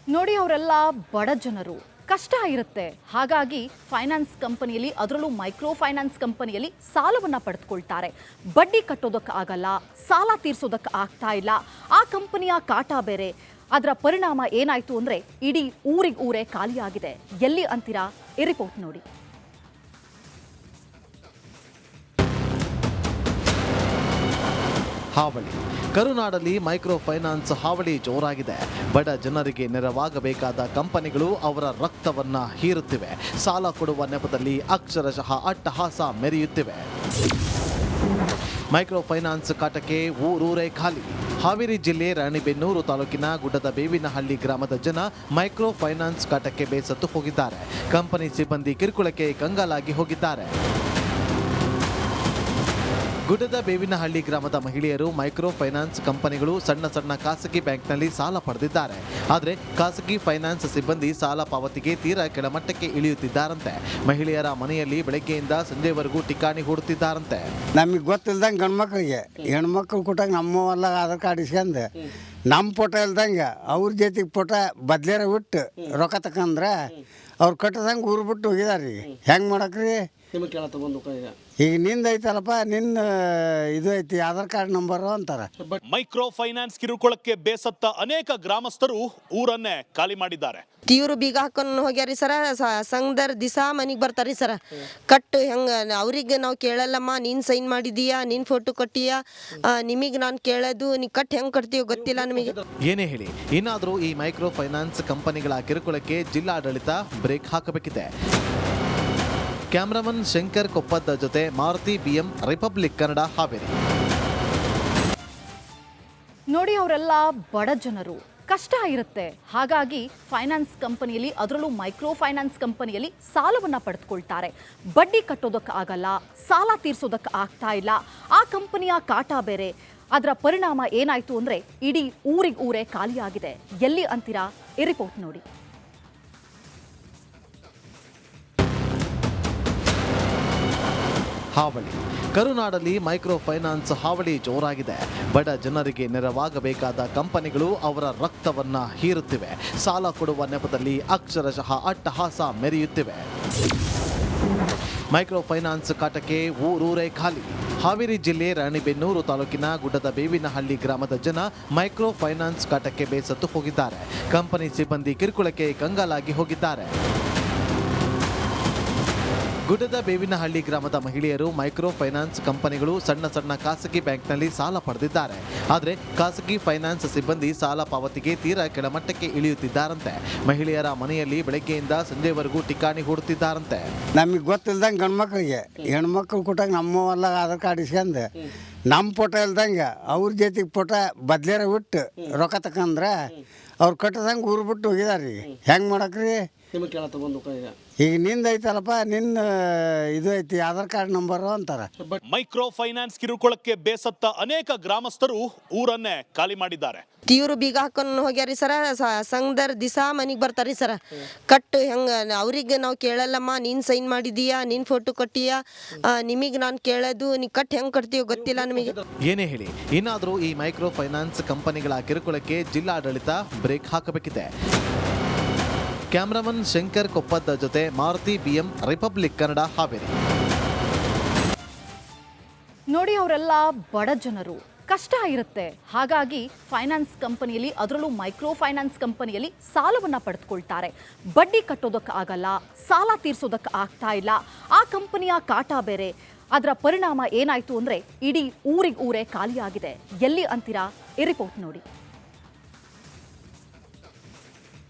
ನೋಡಿ ಅವರೆಲ್ಲ ಬಡ ಜನರು, ಕಷ್ಟ ಇರುತ್ತೆ. ಹಾಗಾಗಿ ಫೈನಾನ್ಸ್ ಕಂಪನಿಯಲ್ಲಿ, ಅದರಲ್ಲೂ ಮೈಕ್ರೋ ಫೈನಾನ್ಸ್ ಕಂಪನಿಯಲ್ಲಿ ಸಾಲವನ್ನು ಪಡೆದುಕೊಳ್ತಾರೆ. ಬಡ್ಡಿ ಕಟ್ಟೋದಕ್ಕೆ ಆಗಲ್ಲ, ಸಾಲ ತೀರಿಸೋದಕ್ಕೆ ಆಗ್ತಾ ಇಲ್ಲ. ಆ ಕಂಪನಿಯ ಕಾಟ ಬೇರೆ. ಅದರ ಪರಿಣಾಮ ಏನಾಯಿತು ಅಂದರೆ ಇಡೀ ಊರೇ ಖಾಲಿಯಾಗಿದೆ. ಎಲ್ಲಿ ಅಂತೀರಾ? ಈ ರಿಪೋರ್ಟ್ ನೋಡಿ. ಹಾವಳಿ. ಕರುನಾಡಲ್ಲಿ ಮೈಕ್ರೋ ಫೈನಾನ್ಸ್ ಹಾವಳಿ ಜೋರಾಗಿದೆ. ಬಡ ಜನರಿಗೆ ನೆರವಾಗಬೇಕಾದ ಕಂಪನಿಗಳು ಅವರ ರಕ್ತವನ್ನ ಹೀರುತ್ತಿವೆ. ಸಾಲ ಕೊಡುವ ನೆಪದಲ್ಲಿ ಅಕ್ಷರಶಃ ಅಟ್ಟಹಾಸ ಮೆರೆಯುತ್ತಿವೆ. ಮೈಕ್ರೋ ಫೈನಾನ್ಸ್ ಕಾಟಕ್ಕೆ ಊರೇ ಖಾಲಿ. ಹಾವೇರಿ ಜಿಲ್ಲೆ ರಾಣಿಬೆನ್ನೂರು ತಾಲೂಕಿನ ಗುಡ್ಡದ ಬೇವಿನಹಳ್ಳಿ ಗ್ರಾಮದ ಜನ ಮೈಕ್ರೋ ಫೈನಾನ್ಸ್ ಕಾಟಕ್ಕೆ ಬೇಸತ್ತು ಹೋಗಿದ್ದಾರೆ. ಕಂಪನಿ ಸಿಬ್ಬಂದಿ ಕಿರುಕುಳಕ್ಕೆ ಕಂಗಾಲಾಗಿ ಹೋಗಿದ್ದಾರೆ. ಗುಡ್ಡದ ಬೇವಿನಹಳ್ಳಿ ಗ್ರಾಮದ ಮಹಿಳೆಯರು ಮೈಕ್ರೋ ಫೈನಾನ್ಸ್ ಕಂಪನಿಗಳು ಸಣ್ಣ ಖಾಸಗಿ ಬ್ಯಾಂಕ್ನಲ್ಲಿ ಸಾಲ ಪಡೆದಿದ್ದಾರೆ. ಆದರೆ ಖಾಸಗಿ ಫೈನಾನ್ಸ್ ಸಿಬ್ಬಂದಿ ಸಾಲ ಪಾವತಿಗೆ ತೀರಾ ಕೆಳಮಟ್ಟಕ್ಕೆ ಇಳಿಯುತ್ತಿದ್ದಾರಂತೆ. ಮಹಿಳೆಯರ ಮನೆಯಲ್ಲಿ ಬೆಳಗ್ಗೆಯಿಂದ ಸಂಜೆವರೆಗೂ ಠಿಕಾಣಿ ಹೂಡುತ್ತಿದ್ದಾರಂತೆ. ನಮಗೆ ಗೊತ್ತಿಲ್ದಂಗೆ ಗಂಡು ಮಕ್ಕಳಿಗೆ ಹೆಣ್ಮಕ್ಳು ಕೊಟ್ಟಾಗ ನಮ್ಮವೆಲ್ಲ ಆಧಾರ್ ಕಾರ್ಡ್ ಇಸ್ಕೊಂಡು ನಮ್ಮ ಫೋಟೋ ಇಲ್ದಂಗೆ ಅವ್ರ ಜೊತೆಗೆ ಫೋಟೋ ಬದ್ಲೇರ ಬಿಟ್ಟು ರೊಕ್ಕ ತಕಂದ್ರೆ ಅವ್ರು ಕಟ್ಟದಂಗೆ ಊರು ಬಿಟ್ಟು ಹೋಗಿದಾರೆ. ಈಗ ಹೆಂಗೆ ಮಾಡಕ್ರಿ? ಈಗ ನಿಂದ ಐತಲ್ಲಪ್ಪ, ನಿನ್ನ ಇದು ಐತಿ ಆಧಾರ್ ಕಾರ್ಡ್ ನಂಬರು ಅಂತಾರೆ. ಮೈಕ್ರೋ ಫೈನಾನ್ಸ್ ಕಿರುಕುಳಕ್ಕೆ ಬೇಸತ್ತ ಅನೇಕ ಗ್ರಾಮಸ್ಥರು ಊರನ್ನೇ ಖಾಲಿ ಮಾಡಿದ್ದಾರೆ. ತೀವ್ರ ಬೀಗ ಹಾಕೊಂಡು ಹೋಗ್ಯಾರಿ ಸರ. ಸಂಘದರ್ ದಿಸಾ ಮನೆಗೆ ಬರ್ತಾರಿ ಸರ. ಕಟ್ಟು ಹೆಂಗೆ ಅವ್ರಿಗೆ ನಾವು ಕೇಳಲ್ಲಮ್ಮ, ನೀನು ಸೈನ್ ಮಾಡಿದೀಯಾ, ನೀನು ಫೋಟೋ ಕೊಟ್ಟಿಯಾ, ನಿಮಗೆ ನಾನು ಕೇಳೋದು ನೀ ಕಟ್ಟು ಹೆಂಗೆ ಕಟ್ತೀವೋ ಗೊತ್ತಿಲ್ಲ ನಮಗೆ. ಏನೇ ಹೇಳಿ, ಇನ್ನಾದರೂ ಈ ಮೈಕ್ರೋ ಫೈನಾನ್ಸ್ ಕಂಪನಿಗಳ ಕಿರುಕುಳಕ್ಕೆ ಜಿಲ್ಲಾಡಳಿತ ಬ್ರೇಕ್ ಹಾಕಬೇಕಿದೆ. ಕ್ಯಾಮ್ರಾಮನ್ ಶಂಕರ್ ಕೊಪ್ಪದ ಜೊತೆ ಮಾರುತಿ BM, ರಿಪಬ್ಲಿಕ್ ಕನ್ನಡ, ಹಾವೇರಿ. ನೋಡಿ ಅವರೆಲ್ಲ ಬಡ ಜನರು, ಕಷ್ಟ ಇರುತ್ತೆ. ಹಾಗಾಗಿ ಫೈನಾನ್ಸ್ ಕಂಪನಿಯಲ್ಲಿ, ಅದರಲ್ಲೂ ಮೈಕ್ರೋ ಫೈನಾನ್ಸ್ ಕಂಪನಿಯಲ್ಲಿ ಸಾಲವನ್ನು ಪಡೆದುಕೊಳ್ತಾರೆ. ಬಡ್ಡಿ ಕಟ್ಟೋದಕ್ಕೆ ಆಗಲ್ಲ, ಸಾಲ ತೀರಿಸೋದಕ್ಕೆ ಆಗ್ತಾ ಇಲ್ಲ. ಆ ಕಂಪನಿಯ ಕಾಟ ಬೇರೆ. ಅದರ ಪರಿಣಾಮ ಏನಾಯಿತು ಅಂದರೆ ಇಡೀ ಊರೇ ಖಾಲಿಯಾಗಿದೆ. ಎಲ್ಲಿ ಅಂತೀರಾ? ಈ ರಿಪೋರ್ಟ್ ನೋಡಿ. ಹಾವಳಿ. ಕರುನಾಡಲ್ಲಿ ಮೈಕ್ರೋ ಫೈನಾನ್ಸ್ ಹಾವಳಿ ಜೋರಾಗಿದೆ. ಬಡ ಜನರಿಗೆ ನೆರವಾಗಬೇಕಾದ ಕಂಪನಿಗಳು ಅವರ ರಕ್ತವನ್ನ ಹೀರುತ್ತಿವೆ. ಸಾಲ ಕೊಡುವ ನೆಪದಲ್ಲಿ ಅಕ್ಷರಶಃ ಅಟ್ಟಹಾಸ ಮೆರೆಯುತ್ತಿವೆ. ಮೈಕ್ರೋ ಫೈನಾನ್ಸ್ ಕಾಟಕ್ಕೆ ಊರೇ ಖಾಲಿ. ಹಾವೇರಿ ಜಿಲ್ಲೆ ರಾಣಿಬೆನ್ನೂರು ತಾಲೂಕಿನ ಗುಡ್ಡದ ಬೇವಿನಹಳ್ಳಿ ಗ್ರಾಮದ ಜನ ಮೈಕ್ರೋ ಫೈನಾನ್ಸ್ ಕಾಟಕ್ಕೆ ಬೇಸತ್ತು ಹೋಗಿದ್ದಾರೆ. ಕಂಪನಿ ಸಿಬ್ಬಂದಿ ಕಿರುಕುಳಕ್ಕೆ ಕಂಗಾಲಾಗಿ ಹೋಗಿದ್ದಾರೆ. ಗುಡ್ಡದ ಬೇವಿನಹಳ್ಳಿ ಗ್ರಾಮದ ಮಹಿಳೆಯರು ಮೈಕ್ರೋ ಫೈನಾನ್ಸ್ ಕಂಪನಿಗಳು ಸಣ್ಣ ಖಾಸಗಿ ಬ್ಯಾಂಕ್ನಲ್ಲಿ ಸಾಲ ಪಡೆದಿದ್ದಾರೆ. ಆದರೆ ಖಾಸಗಿ ಫೈನಾನ್ಸ್ ಸಿಬ್ಬಂದಿ ಸಾಲ ಪಾವತಿಗೆ ತೀರಾ ಕೆಳಮಟ್ಟಕ್ಕೆ ಇಳಿಯುತ್ತಿದ್ದಾರಂತೆ. ಮಹಿಳೆಯರ ಮನೆಯಲ್ಲಿ ಬೆಳಗ್ಗೆಯಿಂದ ಸಂಜೆವರೆಗೂ ಠಿಕಾಣಿ ಹೂಡುತ್ತಿದ್ದಾರಂತೆ. ನಮಗೆ ಗೊತ್ತಿಲ್ದಂಗೆ ಗಂಡು ಮಕ್ಕಳಿಗೆ ಹೆಣ್ಮಕ್ಳು ಕೊಟ್ಟಾಗ ನಮ್ಮವೆಲ್ಲ ಆಧಾರ್ ಕಾರ್ಡ್ ಇಸ್ಕೊಂಡು ನಮ್ಮ ಫೋಟೋ ಇಲ್ದಂಗೆ ಅವ್ರ ಜೊತೆಗೆ ಫೋಟೋ ಬದ್ಲೇರ ಬಿಟ್ಟು ರೊಕ್ಕ ತಕಂದ್ರೆ ಅವ್ರು ಕಟ್ಟದಂಗೆ ಊರು ಬಿಟ್ಟು ಹೋಗಿದಾರೆ. ಈಗ ಹೆಂಗೆ ಮಾಡಕ್ರಿ? ಈಗ ನಿಂದ ಐತಲ್ಲಪ್ಪ, ನಿನ್ನ ಇದು ಐತಿ ಆಧಾರ್ ಕಾರ್ಡ್ ನಂಬರು ಅಂತಾರೆ. ಮೈಕ್ರೋ ಫೈನಾನ್ಸ್ ಕಿರುಕುಳಕ್ಕೆ ಬೇಸತ್ತ ಅನೇಕ ಗ್ರಾಮಸ್ಥರು ಊರನ್ನೇ ಖಾಲಿ ಮಾಡಿದ್ದಾರೆ. ತೀವ್ರ ಬೀಗ ಹಾಕೊಂಡು ಹೋಗ್ಯಾರಿ ಸರ. ಸಂಘದರ್ ದಿಸಾ ಮನೆಗೆ ಬರ್ತಾರಿ ಸರ. ಕಟ್ಟು ಹೆಂಗೆ ಅವ್ರಿಗೆ ನಾವು ಕೇಳಲ್ಲಮ್ಮ, ನೀನು ಸೈನ್ ಮಾಡಿದೀಯಾ, ನೀನು ಫೋಟೋ ಕೊಟ್ಟಿಯಾ, ನಿಮಗೆ ನಾನು ಕೇಳೋದು ನೀ ಕಟ್ಟು ಹೆಂಗೆ ಕಟ್ತೀವೋ ಗೊತ್ತಿಲ್ಲ ನಮಗೆ. ಏನೇ ಹೇಳಿ, ಇನ್ನಾದರೂ ಈ ಮೈಕ್ರೋ ಫೈನಾನ್ಸ್ ಕಂಪನಿಗಳ ಕಿರುಕುಳಕ್ಕೆ ಜಿಲ್ಲಾಡಳಿತ ಬ್ರೇಕ್ ಹಾಕಬೇಕಿದೆ. ಕ್ಯಾಮ್ರಾಮನ್ ಶಂಕರ್ ಕೊಪ್ಪದ ಜೊತೆ ಮಾರುತಿ BM, ರಿಪಬ್ಲಿಕ್ ಕನ್ನಡ, ಹಾವೇರಿ. ನೋಡಿ ಅವರೆಲ್ಲ ಬಡ ಜನರು, ಕಷ್ಟ ಇರುತ್ತೆ. ಹಾಗಾಗಿ ಫೈನಾನ್ಸ್ ಕಂಪನಿಯಲ್ಲಿ, ಅದರಲ್ಲೂ ಮೈಕ್ರೋ ಫೈನಾನ್ಸ್ ಕಂಪನಿಯಲ್ಲಿ ಸಾಲವನ್ನು ಪಡೆದುಕೊಳ್ತಾರೆ. ಬಡ್ಡಿ ಕಟ್ಟೋದಕ್ಕೆ ಆಗಲ್ಲ, ಸಾಲ ತೀರಿಸೋದಕ್ಕೆ ಆಗ್ತಾ ಇಲ್ಲ. ಆ ಕಂಪನಿಯ ಕಾಟ ಬೇರೆ. ಅದರ ಪರಿಣಾಮ ಏನಾಯಿತು ಅಂದರೆ ಇಡೀ ಊರೇ ಖಾಲಿಯಾಗಿದೆ. ಎಲ್ಲಿ ಅಂತೀರಾ? ಈ ರಿಪೋರ್ಟ್ ನೋಡಿ.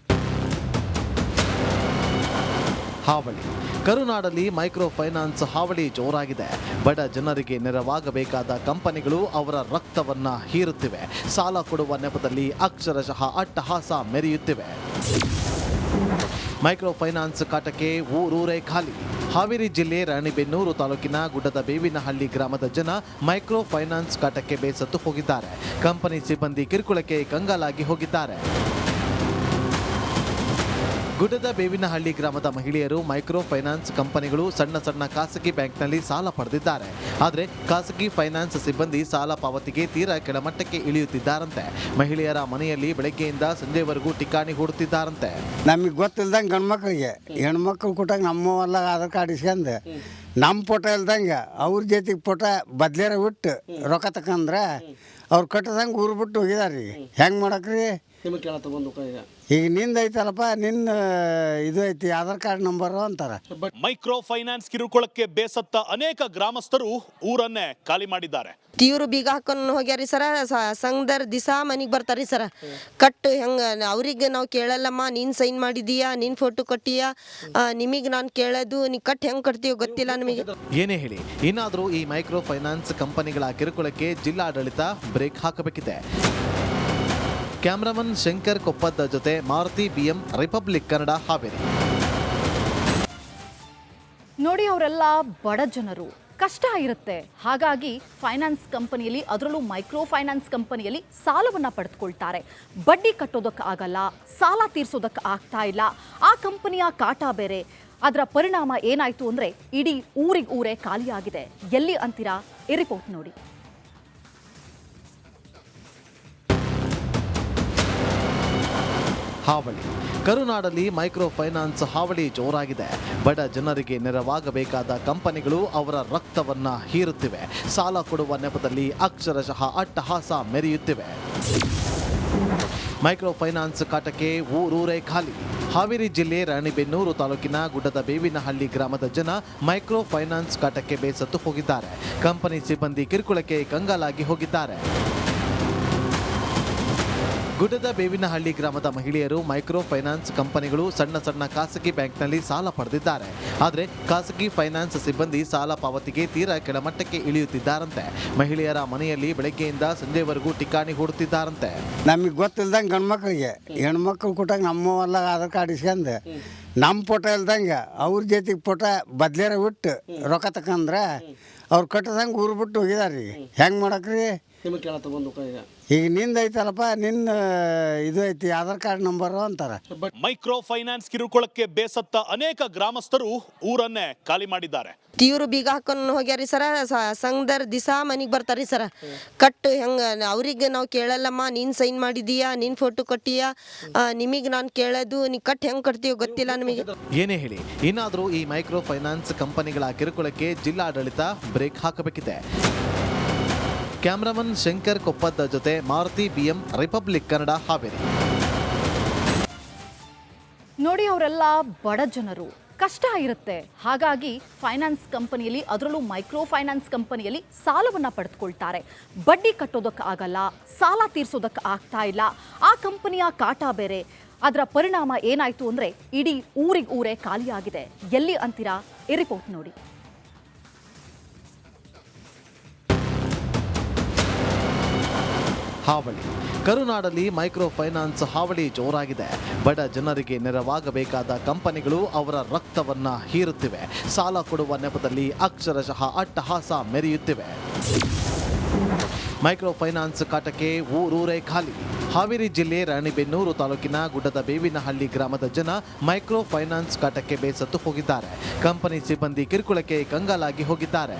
ಹಾವಳಿ. ಕರುನಾಡಲ್ಲಿ ಮೈಕ್ರೋ ಫೈನಾನ್ಸ್ ಹಾವಳಿ ಜೋರಾಗಿದೆ. ಬಡ ಜನರಿಗೆ ನೆರವಾಗಬೇಕಾದ ಕಂಪನಿಗಳು ಅವರ ರಕ್ತವನ್ನ ಹೀರುತ್ತಿವೆ. ಸಾಲ ಕೊಡುವ ನೆಪದಲ್ಲಿ ಅಕ್ಷರಶಃ ಅಟ್ಟಹಾಸ ಮೆರೆಯುತ್ತಿವೆ. ಮೈಕ್ರೋ ಫೈನಾನ್ಸ್ ಕಾಟಕ್ಕೆ ಊರೇ ಖಾಲಿ. ಹಾವೇರಿ ಜಿಲ್ಲೆ ರಾಣಿಬೆನ್ನೂರು ತಾಲೂಕಿನ ಗುಡ್ಡದ ಬೇವಿನಹಳ್ಳಿ ಗ್ರಾಮದ ಜನ ಮೈಕ್ರೋ ಫೈನಾನ್ಸ್ ಕಾಟಕ್ಕೆ ಬೇಸತ್ತು ಹೋಗಿದ್ದಾರೆ. ಕಂಪನಿ ಸಿಬ್ಬಂದಿ ಕಿರುಕುಳಕ್ಕೆ ಕಂಗಾಲಾಗಿ ಹೋಗಿದ್ದಾರೆ. ಗುಡ್ಡದ ಬೇವಿನಹಳ್ಳಿ ಗ್ರಾಮದ ಮಹಿಳೆಯರು ಮೈಕ್ರೋ ಫೈನಾನ್ಸ್ ಕಂಪನಿಗಳು ಸಣ್ಣ ಸಣ್ಣ ಖಾಸಗಿ ಬ್ಯಾಂಕ್ನಲ್ಲಿ ಸಾಲ ಪಡೆದಿದ್ದಾರೆ. ಆದರೆ ಖಾಸಗಿ ಫೈನಾನ್ಸ್ ಸಿಬ್ಬಂದಿ ಸಾಲ ಪಾವತಿಗೆ ತೀರಾ ಕೆಳಮಟ್ಟಕ್ಕೆ ಇಳಿಯುತ್ತಿದ್ದಾರಂತೆ. ಮಹಿಳೆಯರ ಮನೆಯಲ್ಲಿ ಬೆಳಗ್ಗೆಯಿಂದ ಸಂಜೆವರೆಗೂ ಠಿಕಾಣಿ ಹೂಡುತ್ತಿದ್ದಾರಂತೆ. ನಮಗೆ ಗೊತ್ತಿಲ್ದಂಗೆ ಗಂಡು ಮಕ್ಕಳಿಗೆ ಹೆಣ್ಮಕ್ಳು ಕೊಟ್ಟಾಗ ನಮ್ಮವೆಲ್ಲ ಆಧಾರ್ ಕಾರ್ಡ್ ಇಸ್ಕೊಂಡು ನಮ್ಮ ಫೋಟೋ ಇಲ್ದಂಗೆ ಅವ್ರ ಜೊತೆಗೆ ಫೋಟೋ ಬದ್ಲೇರ ಬಿಟ್ಟು ರೊಕ್ಕ ತಕಂದ್ರೆ ಅವ್ರು ಕಟ್ಟದಂಗೆ ಊರು ಬಿಟ್ಟು ಹೋಗಿದಾರೆ. ಈಗ ಹೆಂಗೆ ಮಾಡಕ್ರಿ? ಈಗ ನಿಂದ ಐತಲ್ಲಪ್ಪ, ನಿನ್ನ ಇದು ಐತಿ ಆಧಾರ್ ಕಾರ್ಡ್ ನಂಬರು ಅಂತಾರೆ. ಮೈಕ್ರೋ ಫೈನಾನ್ಸ್ ಕಿರುಕುಳಕ್ಕೆ ಬೇಸತ್ತ ಅನೇಕ ಗ್ರಾಮಸ್ಥರು ಊರನ್ನೇ ಖಾಲಿ ಮಾಡಿದ್ದಾರೆ. ತೀವ್ರ ಬೀಗ ಹಾಕೊಂಡು ಹೋಗ್ಯಾರಿ ಸರ. ಸಂಘದರ್ ದಿಸಾ ಮನೆಗೆ ಬರ್ತಾರಿ ಸರ. ಕಟ್ಟು ಹೆಂಗೆ ಅವ್ರಿಗೆ ನಾವು ಕೇಳಲ್ಲಮ್ಮ, ನೀನು ಸೈನ್ ಮಾಡಿದೀಯಾ, ನೀನು ಫೋಟೋ ಕೊಟ್ಟಿಯಾ, ನಿಮಗೆ ನಾನು ಕೇಳೋದು ನೀ ಕಟ್ಟು ಹೆಂಗೆ ಕಟ್ತೀವೋ ಗೊತ್ತಿಲ್ಲ ನಮಗೆ. ಏನೇ ಹೇಳಿ, ಇನ್ನಾದರೂ ಈ ಮೈಕ್ರೋ ಫೈನಾನ್ಸ್ ಕಂಪನಿಗಳ ಕಿರುಕುಳಕ್ಕೆ ಜಿಲ್ಲಾಡಳಿತ ಬ್ರೇಕ್ ಹಾಕಬೇಕಿದೆ. ಕ್ಯಾಮ್ರಾಮನ್ ಶಂಕರ್ ಕೊಪ್ಪದ ಜೊತೆ ಮಾರುತಿ BM, ರಿಪಬ್ಲಿಕ್ ಕನ್ನಡ, ಹಾವೇರಿ. ನೋಡಿ, ಅವರೆಲ್ಲ ಬಡ ಜನರು, ಕಷ್ಟ ಇರುತ್ತೆ. ಹಾಗಾಗಿ ಫೈನಾನ್ಸ್ ಕಂಪನಿಯಲ್ಲಿ, ಅದರಲ್ಲೂ ಮೈಕ್ರೋ ಫೈನಾನ್ಸ್ ಕಂಪನಿಯಲ್ಲಿ ಸಾಲವನ್ನು ಪಡೆದುಕೊಳ್ತಾರೆ. ಬಡ್ಡಿ ಕಟ್ಟೋದಕ್ಕೆ ಆಗಲ್ಲ, ಸಾಲ ತೀರ್ಸೋದಕ್ಕೆ ಆಗ್ತಾ ಇಲ್ಲ. ಆ ಕಂಪನಿಯ ಕಾಟ ಬೇರೆ. ಅದರ ಪರಿಣಾಮ ಏನಾಯಿತು ಅಂದರೆ ಇಡೀ ಊರೇ ಖಾಲಿಯಾಗಿದೆ. ಎಲ್ಲಿ ಅಂತೀರಾ? ಈ ರಿಪೋರ್ಟ್ ನೋಡಿ. ಹಾವಳಿ. ಕರುನಾಡಲ್ಲಿ ಮೈಕ್ರೋ ಫೈನಾನ್ಸ್ ಹಾವಳಿ ಜೋರಾಗಿದೆ. ಬಡ ಜನರಿಗೆ ನೆರವಾಗಬೇಕಾದ ಕಂಪನಿಗಳು ಅವರ ರಕ್ತವನ್ನ ಹೀರುತ್ತಿವೆ. ಸಾಲ ಕೊಡುವ ನೆಪದಲ್ಲಿ ಅಕ್ಷರಶಃ ಅಟ್ಟಹಾಸ ಮೆರೆಯುತ್ತಿವೆ. ಮೈಕ್ರೋ ಫೈನಾನ್ಸ್ ಕಾಟಕ್ಕೆ ಊರೂರೇ ಖಾಲಿ. ಹಾವೇರಿ ಜಿಲ್ಲೆ ರಾಣಿಬೆನ್ನೂರು ತಾಲೂಕಿನ ಗುಡ್ಡದ ಬೇವಿನಹಳ್ಳಿ ಗ್ರಾಮದ ಜನ ಮೈಕ್ರೋ ಫೈನಾನ್ಸ್ ಕಾಟಕ್ಕೆ ಬೇಸತ್ತು ಹೋಗಿದ್ದಾರೆ. ಕಂಪನಿ ಸಿಬ್ಬಂದಿ ಕಿರುಕುಳಕ್ಕೆ ಕಂಗಾಲಾಗಿ ಹೋಗಿದ್ದಾರೆ. ಗುಡ್ಡದ ಬೇವಿನಹಳ್ಳಿ ಗ್ರಾಮದ ಮಹಿಳೆಯರು ಮೈಕ್ರೋ ಫೈನಾನ್ಸ್ ಕಂಪನಿಗಳು ಸಣ್ಣ ಸಣ್ಣ ಖಾಸಗಿ ಬ್ಯಾಂಕ್ನಲ್ಲಿ ಸಾಲ ಪಡೆದಿದ್ದಾರೆ. ಆದರೆ ಖಾಸಗಿ ಫೈನಾನ್ಸ್ ಸಿಬ್ಬಂದಿ ಸಾಲ ಪಾವತಿಗೆ ತೀರಾ ಕೆಳಮಟ್ಟಕ್ಕೆ ಇಳಿಯುತ್ತಿದ್ದಾರಂತೆ. ಮಹಿಳೆಯರ ಮನೆಯಲ್ಲಿ ಬೆಳಗ್ಗೆಯಿಂದ ಸಂಜೆವರೆಗೂ ಠಿಕಾಣಿ ಹೂಡುತ್ತಿದ್ದಾರಂತೆ. ನಮಗೆ ಗೊತ್ತಿಲ್ದಂಗೆ ಗಂಡು ಮಕ್ಕಳಿಗೆ ಹೆಣ್ಮಕ್ಳು ಕೊಟ್ಟಾಗ ನಮ್ಮವೆಲ್ಲ ಆಧಾರ್ ಕಾರ್ಡ್ ಇಸ್ಕೊಂಡು ನಮ್ಮ ಫೋಟೋ ಇಲ್ದಂಗೆ ಅವ್ರ ಜೊತೆಗೆ ಫೋಟೋ ಬದ್ಲೇರ ಬಿಟ್ಟು ರೊಕ್ಕ ತಕಂದ್ರೆ ಅವ್ರು ಕಟ್ಟದಂಗೆ ಊರು ಬಿಟ್ಟು ಹೋಗಿದಾರೆ. ಈಗ ಹೆಂಗೆ ಮಾಡಕ್ರಿ? ಈಗ ನಿಂದ ಐತಲ್ಲಪ್ಪ, ನಿನ್ನ ಇದು ಐತಿ ಆಧಾರ್ ಕಾರ್ಡ್ ನಂಬರು ಅಂತಾರೆ. ಮೈಕ್ರೋ ಫೈನಾನ್ಸ್ ಕಿರುಕುಳಕ್ಕೆ ಬೇಸತ್ತ ಅನೇಕ ಗ್ರಾಮಸ್ಥರು ಊರನ್ನೇ ಖಾಲಿ ಮಾಡಿದ್ದಾರೆ. ತೀವ್ರ ಬೀಗ ಹಾಕೊಂಡು ಹೋಗ್ಯಾರಿ ಸರ. ಸಂಘದರ್ ದಿಸಾ ಮನೆಗೆ ಬರ್ತಾರಿ ಸರ. ಕಟ್ಟು ಹೆಂಗೆ ಅವ್ರಿಗೆ ನಾವು ಕೇಳಲ್ಲಮ್ಮ, ನೀನು ಸೈನ್ ಮಾಡಿದೀಯಾ, ನೀನು ಫೋಟೋ ಕೊಟ್ಟಿಯಾ, ನಿಮಗೆ ನಾನು ಕೇಳೋದು ನೀ ಕಟ್ಟು ಹೆಂಗೆ ಕಟ್ತೀವೋ ಗೊತ್ತಿಲ್ಲ ನಮಗೆ. ಏನೇ ಹೇಳಿ, ಇನ್ನಾದರೂ ಈ ಮೈಕ್ರೋ ಫೈನಾನ್ಸ್ ಕಂಪನಿಗಳ ಕಿರುಕುಳಕ್ಕೆ ಜಿಲ್ಲಾಡಳಿತ ಬ್ರೇಕ್ ಹಾಕಬೇಕಿದೆ. ಕ್ಯಾಮ್ರಾಮನ್ ಶಂಕರ್ ಕೊಪ್ಪದ ಜೊತೆ ಮಾರುತಿ BM, ರಿಪಬ್ಲಿಕ್ ಕನ್ನಡ, ಹಾವೇರಿ. ನೋಡಿ, ಅವರೆಲ್ಲ ಬಡ ಜನರು, ಕಷ್ಟ ಇರುತ್ತೆ. ಹಾಗಾಗಿ ಫೈನಾನ್ಸ್ ಕಂಪನಿಯಲ್ಲಿ, ಅದರಲ್ಲೂ ಮೈಕ್ರೋ ಫೈನಾನ್ಸ್ ಕಂಪನಿಯಲ್ಲಿ ಸಾಲವನ್ನು ಪಡೆದುಕೊಳ್ತಾರೆ. ಬಡ್ಡಿ ಕಟ್ಟೋದಕ್ಕೆ ಆಗಲ್ಲ, ಸಾಲ ತೀರ್ಸೋದಕ್ಕೆ ಆಗ್ತಾ ಇಲ್ಲ. ಆ ಕಂಪನಿಯ ಕಾಟ ಬೇರೆ. ಅದರ ಪರಿಣಾಮ ಏನಾಯಿತು ಅಂದರೆ ಇಡೀ ಊರೇ ಖಾಲಿಯಾಗಿದೆ. ಎಲ್ಲಿ ಅಂತೀರಾ? ಈ ರಿಪೋರ್ಟ್ ನೋಡಿ. ಹಾವಳಿ. ಕರುನಾಡಲ್ಲಿ ಮೈಕ್ರೋ ಫೈನಾನ್ಸ್ ಹಾವಳಿ ಜೋರಾಗಿದೆ. ಬಡ ಜನರಿಗೆ ನೆರವಾಗಬೇಕಾದ ಕಂಪನಿಗಳು ಅವರ ರಕ್ತವನ್ನ ಹೀರುತ್ತಿವೆ. ಸಾಲ ಕೊಡುವ ನೆಪದಲ್ಲಿ ಅಕ್ಷರಶಃ ಅಟ್ಟಹಾಸ ಮೆರೆಯುತ್ತಿವೆ. ಮೈಕ್ರೋ ಫೈನಾನ್ಸ್ ಕಾಟಕ್ಕೆ ಊರೂರೇ ಖಾಲಿ. ಹಾವೇರಿ ಜಿಲ್ಲೆ ರಾಣಿಬೆನ್ನೂರು ತಾಲೂಕಿನ ಗುಡ್ಡದ ಬೇವಿನಹಳ್ಳಿ ಗ್ರಾಮದ ಜನ ಮೈಕ್ರೋ ಫೈನಾನ್ಸ್ ಕಾಟಕ್ಕೆ ಬೇಸತ್ತು ಹೋಗಿದ್ದಾರೆ. ಕಂಪನಿ ಸಿಬ್ಬಂದಿ ಕಿರುಕುಳಕ್ಕೆ ಕಂಗಾಲಾಗಿ ಹೋಗಿದ್ದಾರೆ.